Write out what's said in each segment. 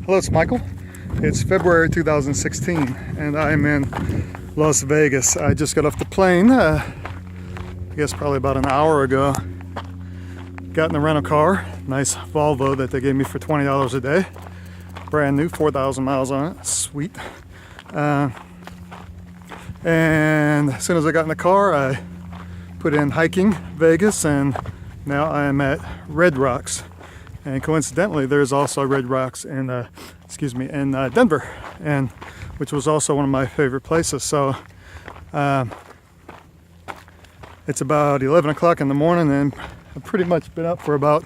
Hello, it's Michael. It's February 2016 and I'm in Las Vegas. I just got off the plane, I guess probably about an hour ago. Got in the rental car, nice Volvo that they gave me for $20 a day. Brand new, 4,000 miles on it, sweet. And as soon as I got in the car, I put in hiking Vegas, and now I am at Red Rocks. And coincidentally, there's also Red Rocks in, in Denver, and which was also one of my favorite places. So it's about 11 o'clock in the morning, and I've pretty much been up for about,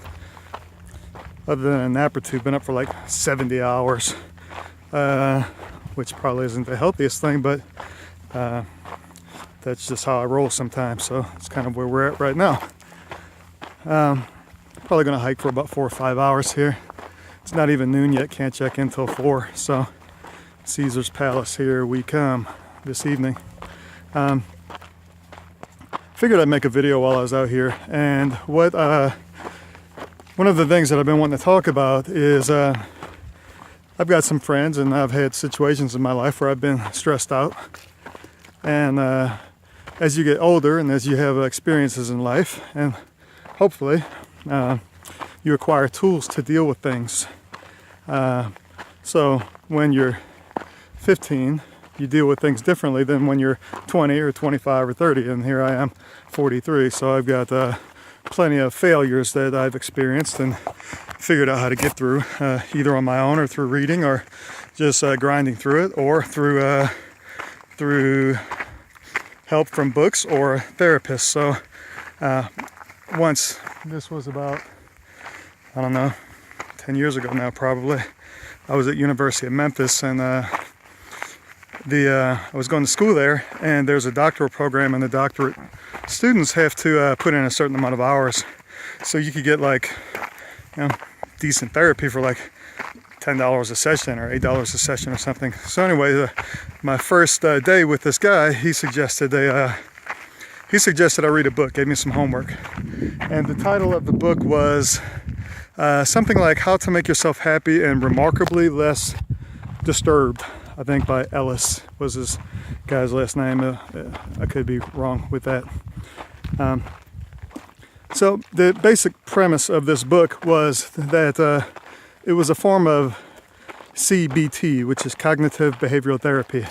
other than a nap or two, been up for like 70 hours, which probably isn't the healthiest thing, but that's just how I roll sometimes. So it's kind of where we're at right now. Probably going to hike for about 4 or 5 hours here. It's not even noon yet, can't check in till 4. So Caesar's Palace, here we come this evening. Figured I'd make a video while I was out here, and one of the things that I've been wanting to talk about is I've got some friends and I've had situations in my life where I've been stressed out, and as you get older and as you have experiences in life, and hopefully you acquire tools to deal with things. So when you're 15, you deal with things differently than when you're 20 or 25 or 30, and here I am 43, so I've got plenty of failures that I've experienced and figured out how to get through, either on my own or through reading, or just grinding through it, or through help from books or therapists. So once, this was about, I don't know, 10 years ago now probably, I was at University of Memphis, and I was going to school there, and there's a doctoral program, and the doctorate students have to put in a certain amount of hours, so you could get like, decent therapy for like $10 a session or $8 a session or something. So anyway, my first day with this guy, he suggested I read a book, gave me some homework, and the title of the book was something like How to Make Yourself Happy and Remarkably Less Disturbed. I think by Elliss was this guy's last name. I could be wrong with that. So the basic premise of this book was that it was a form of CBT, which is cognitive behavioral therapy.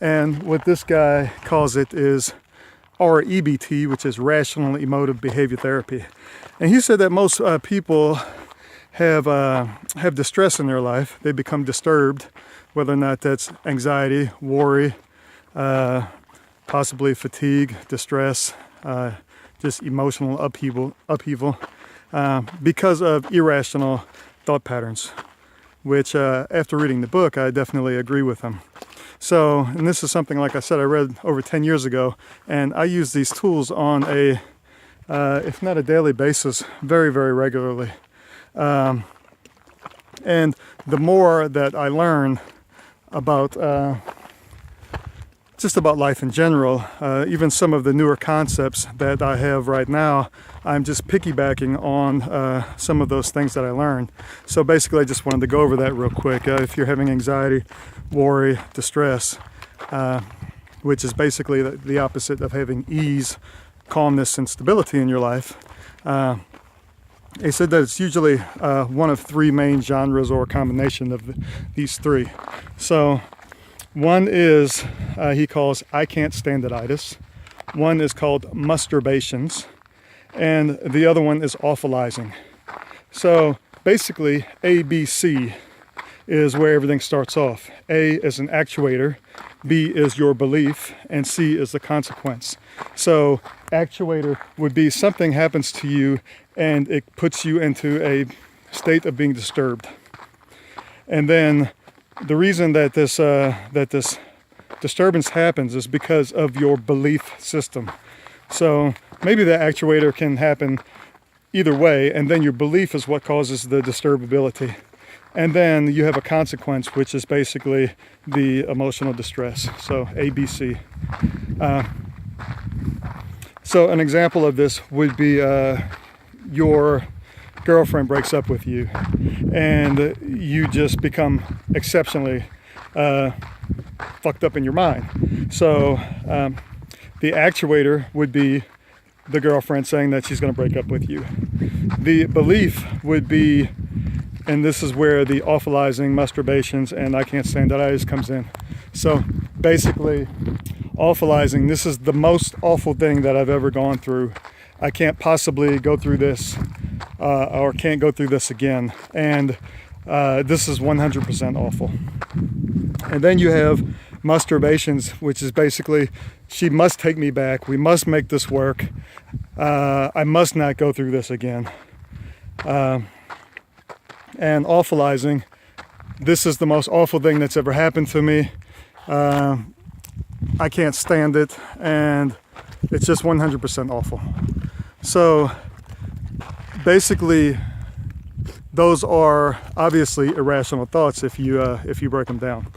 And what this guy calls it is REBT, which is rational emotive behavior therapy. And he said that most people have distress in their life. They become disturbed, whether or not that's anxiety, worry, possibly fatigue, distress, just emotional upheaval, because of irrational thought patterns, which after reading the book, I definitely agree with him. So, and this is something, like I said, I read over 10 years ago, and I use these tools on a, if not a daily basis, very, very regularly. And the more that I learn about just about life in general, even some of the newer concepts that I have right now, I'm just piggybacking on some of those things that I learned. So basically, I just wanted to go over that real quick. If you're having anxiety, worry, distress, which is basically the opposite of having ease, calmness, and stability in your life, he said that it's usually one of three main genres, or a combination of these three. So one is, he calls I can't stand it-itis. One is called musturbations, and the other one is awfulizing. So basically, ABC is where everything starts off. A is an actuator, B is your belief, and C is the consequence. So actuator would be something happens to you and it puts you into a state of being disturbed. And then the reason that this disturbance happens is because of your belief system. So maybe the actuator can happen either way, and then your belief is what causes the disturbability. And then you have a consequence, which is basically the emotional distress. So ABC. So an example of this would be your girlfriend breaks up with you and you just become exceptionally fucked up in your mind. So the actuator would be the girlfriend saying that she's going to break up with you. The belief would be, and this is where the awfulizing, masturbations, and I can't stand that eyes comes in. So basically, awfulizing, this is the most awful thing that I've ever gone through. I can't possibly go through this or can't go through this again. And this is 100% awful. And then you have masturbations, which is basically, she must take me back. We must make this work. I must not go through this again. And awfulizing, this is the most awful thing that's ever happened to me. I can't stand it, and it's just 100% awful. So basically, those are obviously irrational thoughts if you break them down.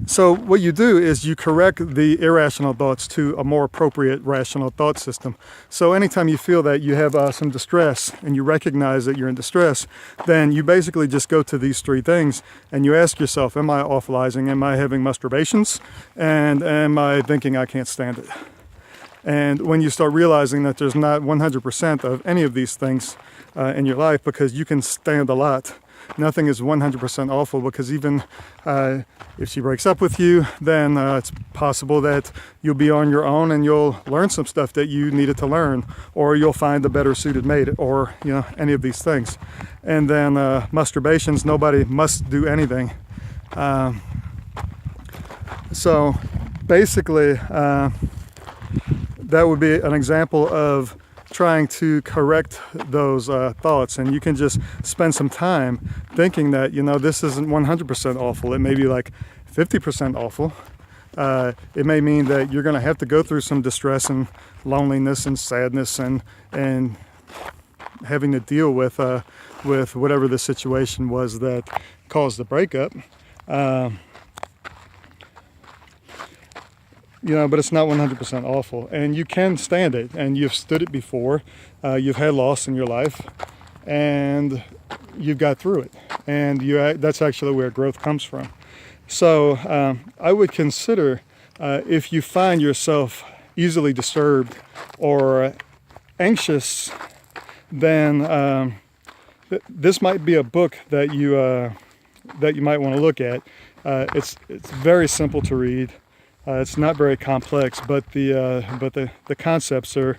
So what you do is you correct the irrational thoughts to a more appropriate rational thought system. So anytime you feel that you have some distress and you recognize that you're in distress, then you basically just go to these three things and you ask yourself, am I awfulizing? Am I having masturbations? And am I thinking I can't stand it? And when you start realizing that there's not 100% of any of these things in your life, because you can stand a lot. Nothing is 100% awful, because even if she breaks up with you, then it's possible that you'll be on your own and you'll learn some stuff that you needed to learn, or you'll find a better suited mate, or any of these things. And then masturbations, nobody must do anything. So basically, that would be an example of trying to correct those thoughts, and you can just spend some time thinking that this isn't 100% awful. It may be like 50% awful. It may mean that you're going to have to go through some distress and loneliness and sadness and having to deal with whatever the situation was that caused the breakup. But it's not 100% awful, and you can stand it, and you've stood it before. You've had loss in your life, and you've got through it, and that's actually where growth comes from. So I would consider, if you find yourself easily disturbed or anxious, then this might be a book that you might want to look at. It's very simple to read. It's not very complex, but the concepts are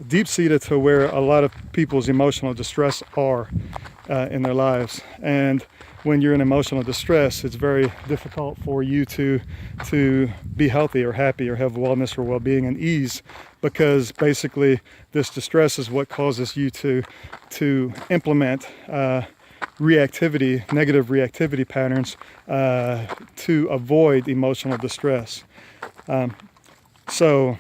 deep-seated to where a lot of people's emotional distress are in their lives. And when you're in emotional distress, it's very difficult for you to be healthy or happy or have wellness or well-being and ease, because basically this distress is what causes you to implement negative reactivity patterns to avoid emotional distress. So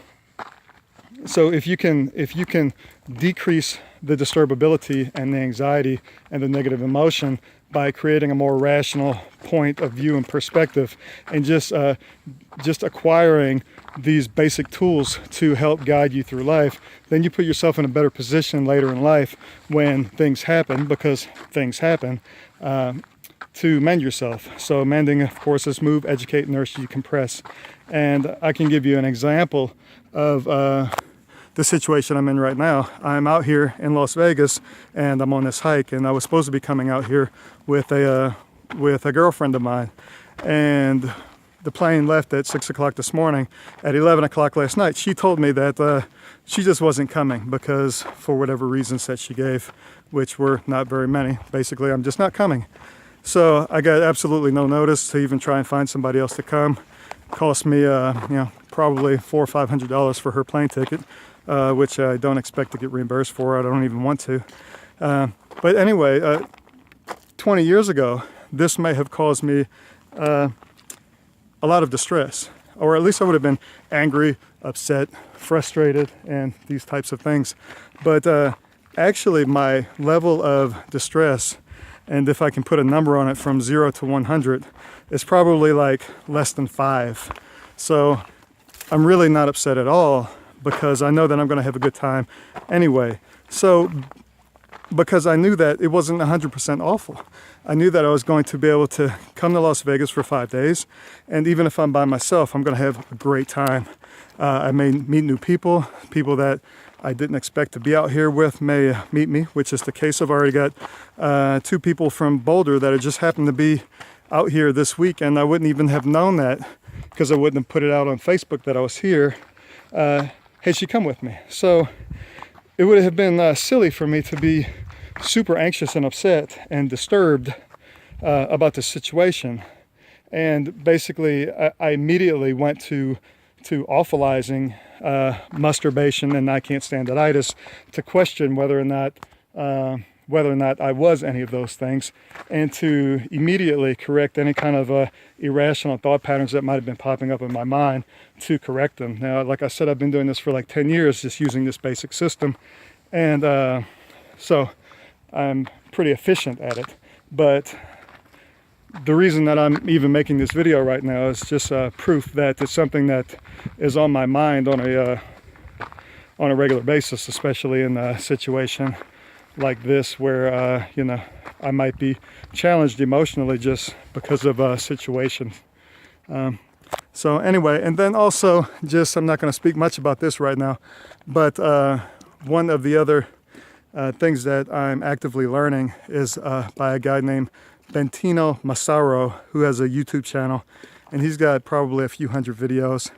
if you can decrease the disturbability and the anxiety and the negative emotion by creating a more rational point of view and perspective, and just acquiring these basic tools to help guide you through life, then you put yourself in a better position later in life when things happen, because things happen, to mend yourself. So mending, of course, is move, educate, nurture, decompress. And I can give you an example of the situation I'm in right now. I'm out here in Las Vegas, and I'm on this hike, and I was supposed to be coming out here with a girlfriend of mine, and the plane left at 6 o'clock this morning. At 11 o'clock last night, she told me that she just wasn't coming, because for whatever reasons that she gave, which were not very many. Basically, I'm just not coming. So I got absolutely no notice to even try and find somebody else to come. Cost me probably $400 or $500 for her plane ticket, which I don't expect to get reimbursed for. I don't even want to. But anyway, 20 years ago, this may have caused me a lot of distress, or at least I would have been angry, upset, frustrated, and these types of things. But actually, my level of distress, and if I can put a number on it from 0 to 100, is probably like less than 5. So I'm really not upset at all, because I know that I'm going to have a good time anyway. So because I knew that it wasn't 100% awful. I knew that I was going to be able to come to Las Vegas for 5 days, and even if I'm by myself, I'm going to have a great time. I may meet new people that I didn't expect to be out here with may meet me, which is the case. I've already got 2 people from Boulder that just happened to be out here this week, and I wouldn't even have known that because I wouldn't have put it out on Facebook that I was here. Hey, she come with me. So it would have been silly for me to be super anxious and upset and disturbed about the situation. And basically, I immediately went to awfulizing masturbation and I can't stand it to question whether or not I was any of those things, and to immediately correct any kind of irrational thought patterns that might have been popping up in my mind, to correct them. Now, like I said, I've been doing this for like 10 years, just using this basic system, and so I'm pretty efficient at it. But the reason that I'm even making this video right now is just proof that it's something that is on my mind on a regular basis, especially in a situation like this where you know, I might be challenged emotionally just because of a situation. So anyway, and then also just, I'm not going to speak much about this right now, but one of the other things that I'm actively learning is by a guy named Bentino Massaro, who has a YouTube channel, and he's got probably a few hundred videos.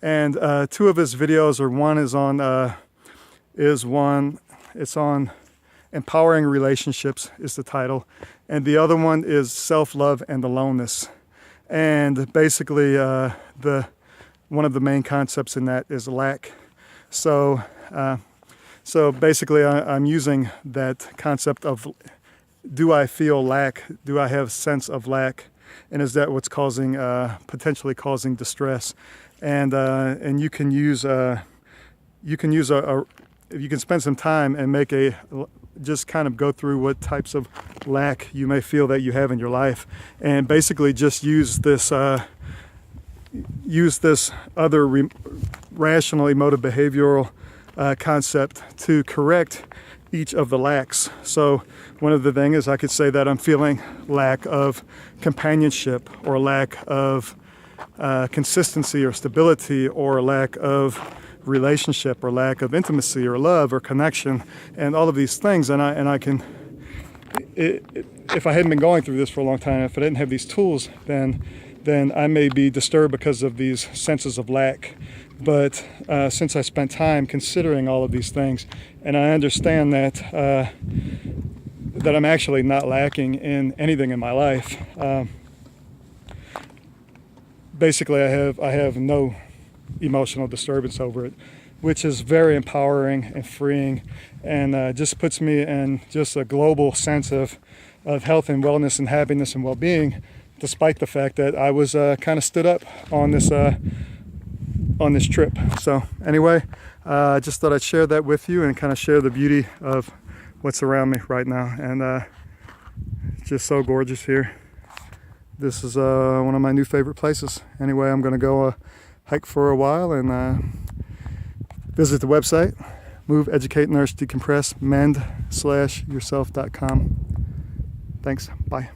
And 2 of his videos, or one it's on Empowering Relationships is the title, and the other one is Self-Love and Aloneness. And basically one of the main concepts in that is lack. So basically I'm using that concept of, do I feel lack? Do I have a sense of lack? And is that what's causing, potentially causing distress? And you can use you can spend some time and just kind of go through what types of lack you may feel that you have in your life, and basically just use this other rational emotive behavioral concept to correct each of the lacks. So one of the things is I could say that I'm feeling lack of companionship, or lack of consistency or stability, or lack of relationship, or lack of intimacy or love or connection, and all of these things. And I can, if I hadn't been going through this for a long time, if I didn't have these tools, then I may be disturbed because of these senses of lack. But since I spent time considering all of these things, and I understand that I'm actually not lacking in anything in my life, basically I have no emotional disturbance over it, which is very empowering and freeing, and just puts me in just a global sense of health and wellness and happiness and well-being, despite the fact that I was kind of stood up on this trip. So anyway, I just thought I'd share that with you and kind of share the beauty of what's around me right now, and it's just so gorgeous here. This is one of my new favorite places. Anyway, I'm going to go hike for a while and visit the website, Move, Educate, Nourish, Decompress, m.e.n.d/yourself.com. Thanks. Bye.